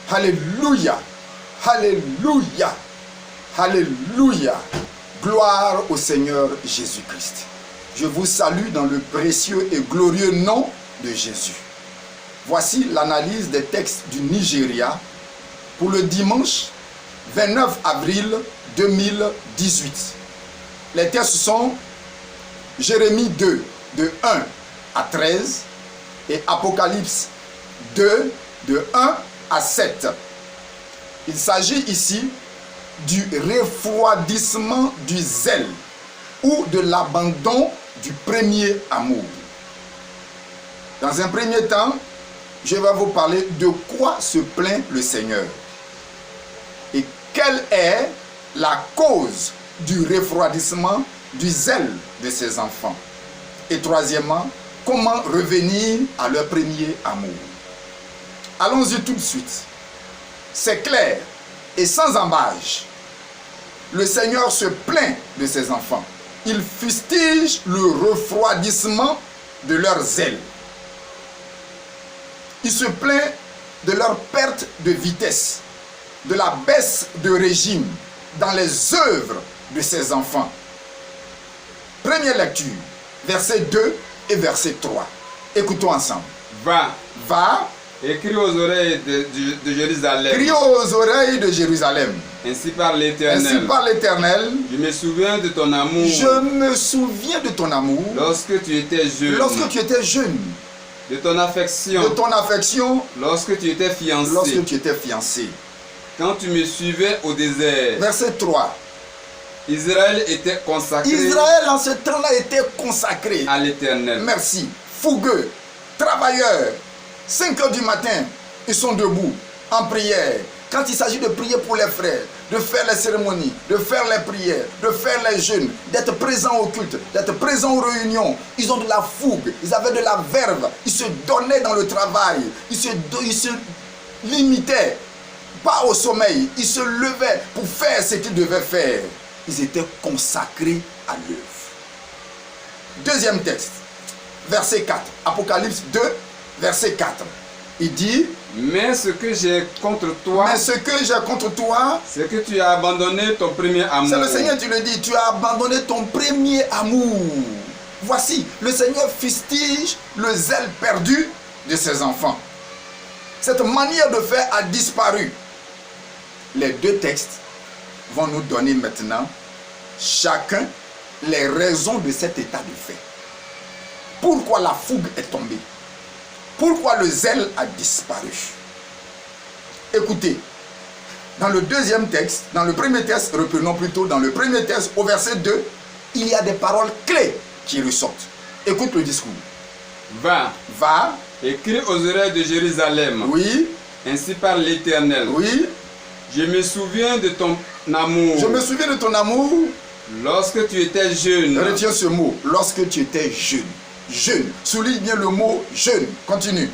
Alléluia. Alléluia. Alléluia. Gloire au Seigneur Jésus-Christ. Je vous salue dans le précieux et glorieux nom de Jésus. Voici l'analyse des textes du Nigeria pour le dimanche 29 avril 2018. Les textes sont Jérémie 2, de 1 à 13 et Apocalypse 2, de 1 à 7. Il s'agit ici du refroidissement du zèle ou de l'abandon du premier amour. Dans un premier temps, je vais vous parler de quoi se plaint le Seigneur et quelle est la cause du refroidissement du zèle de ses enfants. Et troisièmement, comment revenir à leur premier amour. Allons-y tout de suite. C'est clair et sans embâche. Le Seigneur se plaint de ses enfants. Il fustige le refroidissement de leur zèle. Il se plaint de leur perte de vitesse, de la baisse de régime dans les œuvres de ses enfants. Première lecture, verset 2 et verset 3. Écoutons ensemble. Va. Écris aux oreilles de Jérusalem. Crie aux oreilles de Jérusalem. Ainsi parle l'Éternel. Ainsi parle l'Éternel. Je me souviens de ton amour. Je me souviens de ton amour. Lorsque tu étais jeune. Lorsque tu étais jeune. De ton affection. De ton affection. Lorsque tu étais fiancé. Lorsque tu étais fiancé. Quand tu me suivais au désert. Verset 3. Israël était consacré. Israël en ce temps-là était consacré à l'Éternel. Merci. Fougueux, travailleurs. 5 heures du matin, ils sont debout en prière. Quand il s'agit de prier pour les frères, de faire les cérémonies, de faire les prières, de faire les jeûnes, d'être présents au culte, d'être présents aux réunions, ils ont de la fougue, ils avaient de la verve, ils se donnaient dans le travail, ils se limitaient pas au sommeil, ils se levaient pour faire ce qu'ils devaient faire. Ils étaient consacrés à l'œuvre. Deuxième texte, verset 4, Apocalypse 2, verset 4. Il dit, mais ce que j'ai contre toi, c'est que tu as abandonné ton premier amour. C'est le Seigneur qui le dit, tu as abandonné ton premier amour. Voici, le Seigneur fustige le zèle perdu de ses enfants. Cette manière de faire a disparu. Les deux textes vont nous donner maintenant chacun les raisons de cet état de fait. Pourquoi la fougue est tombée? Pourquoi le zèle a disparu? Écoutez, dans le deuxième texte, dans le premier texte, reprenons plutôt dans le premier texte, au verset 2, il y a des paroles clés qui ressortent. Écoute le discours. Va. Écris aux oreilles de Jérusalem. Oui. Ainsi parle l'Éternel. Oui. Je me souviens de ton amour. Je me souviens de ton amour. Lorsque tu étais jeune. Retiens ce mot. Lorsque tu étais jeune. Jeune. Souligne bien le mot jeune. Continue.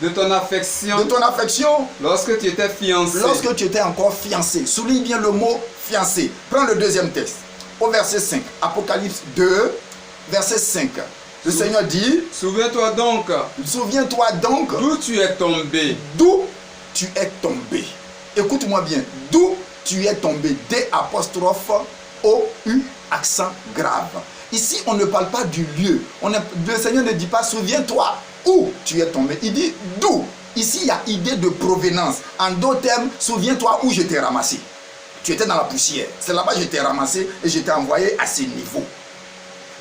De ton affection. De ton affection. Lorsque tu étais fiancé. Lorsque tu étais encore fiancé. Souligne bien le mot fiancé. Prends le deuxième texte. Au verset 5. Apocalypse 2, verset 5. Le Seigneur dit. Souviens-toi donc. Souviens-toi donc. D'où tu es tombé. D'où tu es tombé. Écoute-moi bien. D'où tu es tombé. D apostrophe O-U accent grave. Ici, on ne parle pas du lieu. Le Seigneur ne dit pas souviens-toi où tu es tombé. Il dit d'où. Ici, il y a idée de provenance. En d'autres termes, souviens-toi où je t'ai ramassé. Tu étais dans la poussière. C'est là-bas que je t'ai ramassé et je t'ai envoyé à ce niveau.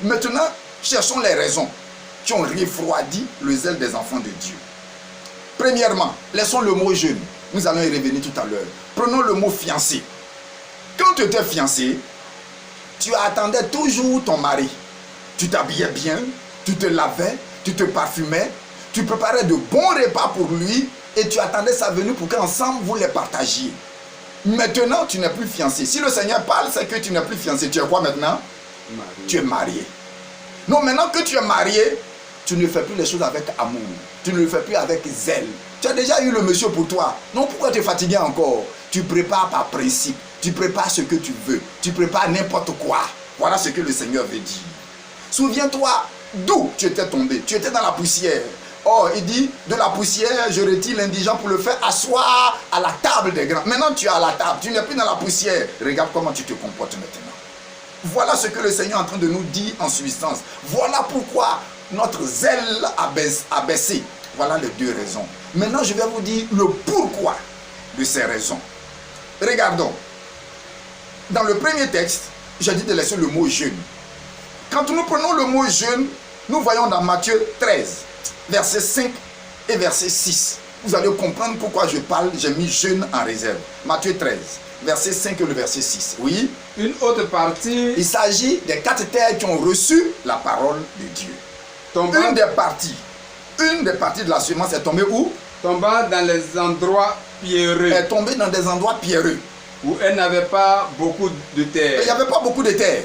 Maintenant, cherchons les raisons qui ont refroidi le zèle des enfants de Dieu. Premièrement, laissons le mot jeune. Nous allons y revenir tout à l'heure. Prenons le mot fiancé. Quand tu étais fiancé, tu attendais toujours ton mari. Tu t'habillais bien, tu te lavais, tu te parfumais, tu préparais de bons repas pour lui et tu attendais sa venue pour qu'ensemble vous les partagiez. Maintenant, tu n'es plus fiancé. Si le Seigneur parle, c'est que tu n'es plus fiancé. Tu es quoi maintenant? Marié. Tu es marié. Non, maintenant que tu es marié, tu ne fais plus les choses avec amour. Tu ne le fais plus avec zèle. Tu as déjà eu le monsieur pour toi. Non, pourquoi te fatiguer encore? Tu prépares par principe. Tu prépares ce que tu veux. Tu prépares n'importe quoi. Voilà ce que le Seigneur veut dire. Souviens-toi d'où tu étais tombé. Tu étais dans la poussière. Oh, il dit, de la poussière, je retire l'indigent pour le faire asseoir à la table des grands. Maintenant, tu es à la table, tu n'es plus dans la poussière. Regarde comment tu te comportes maintenant. Voilà ce que le Seigneur est en train de nous dire en substance. Voilà pourquoi notre zèle a baissé. Voilà les deux raisons. Maintenant, je vais vous dire le pourquoi de ces raisons. Regardons. Dans le premier texte, j'ai dit de laisser le mot jeûne. Quand nous prenons le mot jeûne, nous voyons dans Matthieu 13, verset 5 et verset 6. Vous allez comprendre pourquoi je parle, j'ai mis jeûne en réserve. Matthieu 13, verset 5 et le verset 6. Oui. Une autre partie. Il s'agit des 4 terres qui ont reçu la parole de Dieu. Une des parties de la semence est tombée où? Tomba dans les endroits pierreux. Elle est tombée dans des endroits pierreux. Où elle n'avait pas beaucoup de terre. Il n'y avait pas beaucoup de terre.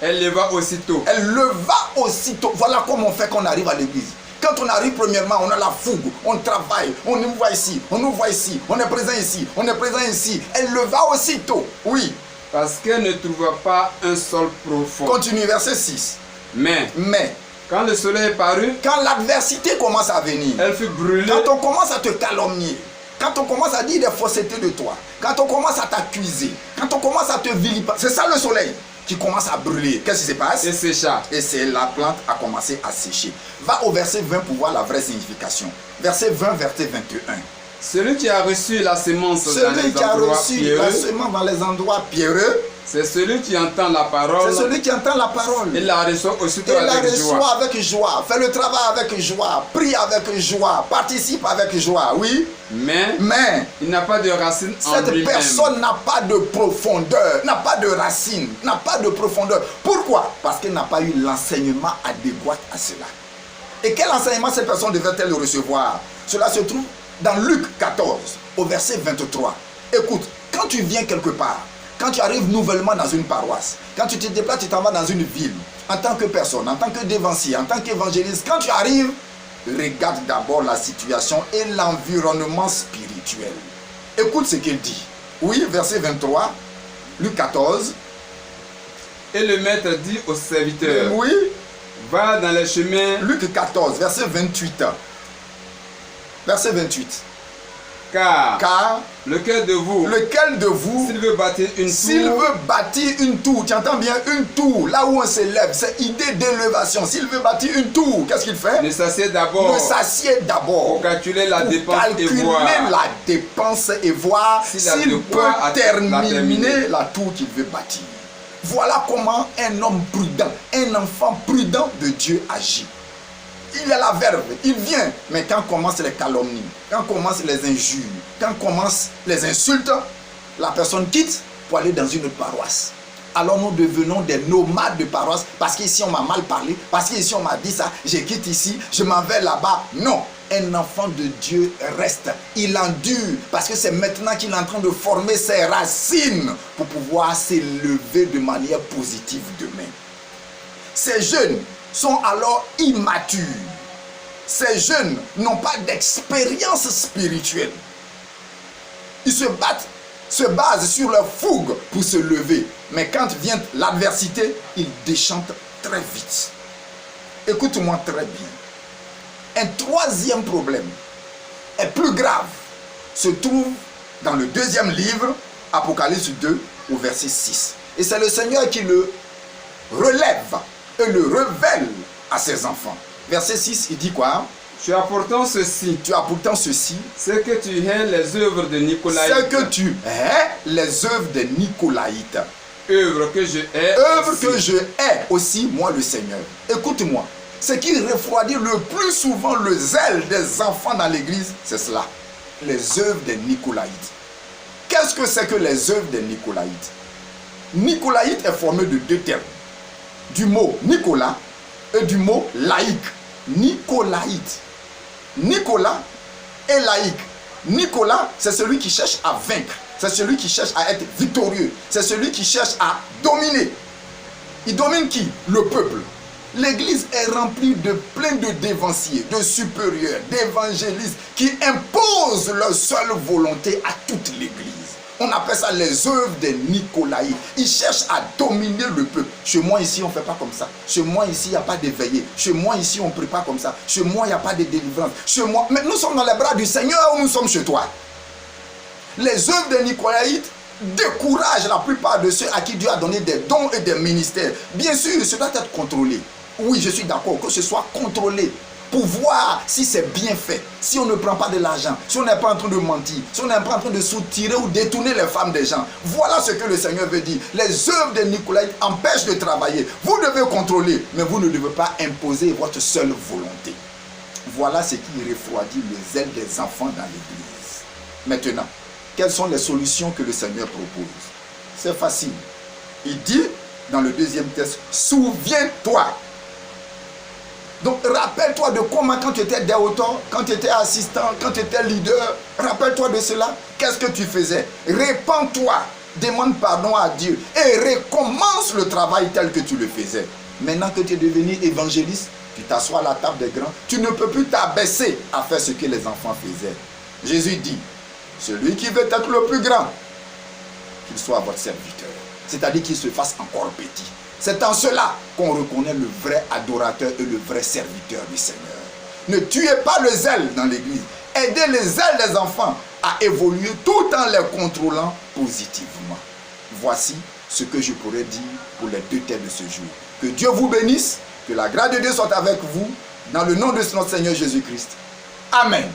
Elle leva aussitôt. Elle leva aussitôt. Voilà comment on fait qu'on arrive à l'église. Quand on arrive premièrement, on a la fougue, on travaille, on nous voit ici, on nous voit ici, on est présent ici, on est présent ici. Elle leva aussitôt. Oui. Parce qu'elle ne trouva pas un sol profond. Continue, verset 6. Mais quand le soleil parut, quand l'adversité commence à venir, elle fut brûlée. Quand on commence à te calomnier, quand on commence à dire des faussetés de toi, quand on commence à t'accuser, quand on commence à te vilipender, c'est ça le soleil qui commence à brûler. Qu'est-ce qui se passe? Et sécha. Et c'est la plante a commencé à sécher. Va au verset 20 pour voir la vraie signification. Verset 20, verset 21. Celui qui a reçu la semence dans les endroits pierreux, la semence dans les endroits pierreux, c'est celui qui entend la parole. C'est celui qui entend la parole. Il la reçoit aussitôt avec joie. Avec joie. Fait le travail avec joie. Prie avec joie. Participe avec joie. Oui. Mais il n'a pas de racine en lui-même. Cette personne n'a pas de profondeur, n'a pas de racine, n'a pas de profondeur. Pourquoi? Parce qu'elle n'a pas eu l'enseignement adéquat à cela. Et quel enseignement cette personne devrait-elle recevoir? Cela se trouve dans Luc 14, au verset 23. Écoute, quand tu viens quelque part, quand tu arrives nouvellement dans une paroisse, quand tu te déplaces, tu t'en vas dans une ville, en tant que personne, en tant que dévancier, en tant qu'évangéliste, quand tu arrives, regarde d'abord la situation et l'environnement spirituel. Écoute ce qu'il dit. Oui, verset 23, Luc 14. Et le maître dit au serviteur, oui, va dans les chemins. Luc 14, verset 28. Verset 28. Car lequel de vous, s'il veut bâtir une tour, tu entends bien, une tour, là où on s'élève, c'est idée d'élévation. S'il veut bâtir une tour, qu'est-ce qu'il fait? Ne s'assied d'abord pour calculer la dépense et voir s'il peut terminer la tour qu'il veut bâtir. Voilà comment un homme prudent, un enfant prudent de Dieu agit. Il a la verve, il vient, mais quand commencent les calomnies, quand commencent les injures, quand commencent les insultes, la personne quitte pour aller dans une autre paroisse. Alors nous devenons des nomades de paroisse parce qu'ici on m'a mal parlé, parce qu'ici on m'a dit ça, je quitte ici, je m'en vais là-bas. Non, un enfant de Dieu reste, il endure parce que c'est maintenant qu'il est en train de former ses racines pour pouvoir s'élever de manière positive demain. Ces jeunes sont alors immatures. Ces jeunes n'ont pas d'expérience spirituelle. Ils se basent sur leur fougue pour se lever. Mais quand vient l'adversité, ils déchantent très vite. Écoute-moi très bien. Un troisième problème est plus grave. Se trouve dans le deuxième livre, Apocalypse 2, au verset 6. Et c'est le Seigneur qui le relève et le révèle à ses enfants. Verset 6, il dit quoi? Tu as pourtant ceci. C'est que tu hais les œuvres de Nicolaïtes. C'est que tu hais les œuvres de Nicolaïtes. Œuvres que je hais. Que je hais aussi, moi le Seigneur. Écoute-moi. Ce qui refroidit le plus souvent le zèle des enfants dans l'église, c'est cela. Les œuvres de Nicolaïtes. Qu'est-ce que c'est que les œuvres de Nicolaïtes? Nicolaïte est formé de deux termes. Du mot Nicolas et du mot laïque. Nicolaïte. Nicolas est laïque. Nicolas, c'est celui qui cherche à vaincre. C'est celui qui cherche à être victorieux. C'est celui qui cherche à dominer. Il domine qui? Le peuple. L'église est remplie de plein de dévanciers, de supérieurs, d'évangélistes qui imposent leur seule volonté à toute l'église. On appelle ça les œuvres des Nicolaïtes. Ils cherchent à dominer le peuple. Chez moi ici, on ne fait pas comme ça. Chez moi ici, il n'y a pas de veillée. Chez moi ici, on ne prie pas comme ça. Chez moi, il n'y a pas de délivrance. Chez moi, mais nous sommes dans les bras du Seigneur ou nous sommes chez toi. Les œuvres des Nicolaïtes découragent la plupart de ceux à qui Dieu a donné des dons et des ministères. Bien sûr, ce doit être contrôlé. Oui, je suis d'accord que ce soit contrôlé pour voir si c'est bien fait, si on ne prend pas de l'argent, si on n'est pas en train de mentir, si on n'est pas en train de soutirer ou détourner les femmes des gens. Voilà ce que le Seigneur veut dire. Les œuvres des Nicolaïtes empêchent de travailler. Vous devez contrôler, mais vous ne devez pas imposer votre seule volonté. Voilà ce qui refroidit le zèle des enfants dans l'église. Maintenant, quelles sont les solutions que le Seigneur propose? C'est facile. Il dit dans le deuxième texte, souviens-toi. Donc rappelle-toi de comment quand tu étais déotant, quand tu étais assistant, quand tu étais leader, rappelle-toi de cela. Qu'est-ce que tu faisais? Répands-toi, demande pardon à Dieu et recommence le travail tel que tu le faisais. Maintenant que tu es devenu évangéliste, tu t'assois à la table des grands, tu ne peux plus t'abaisser à faire ce que les enfants faisaient. Jésus dit, celui qui veut être le plus grand, qu'il soit votre serviteur. C'est-à-dire qu'il se fasse encore petit. C'est en cela qu'on reconnaît le vrai adorateur et le vrai serviteur du Seigneur. Ne tuez pas le zèle dans l'église. Aidez les zèles des enfants à évoluer tout en les contrôlant positivement. Voici ce que je pourrais dire pour les deux thèmes de ce jour. Que Dieu vous bénisse, que la grâce de Dieu soit avec vous, dans le nom de notre Seigneur Jésus-Christ. Amen.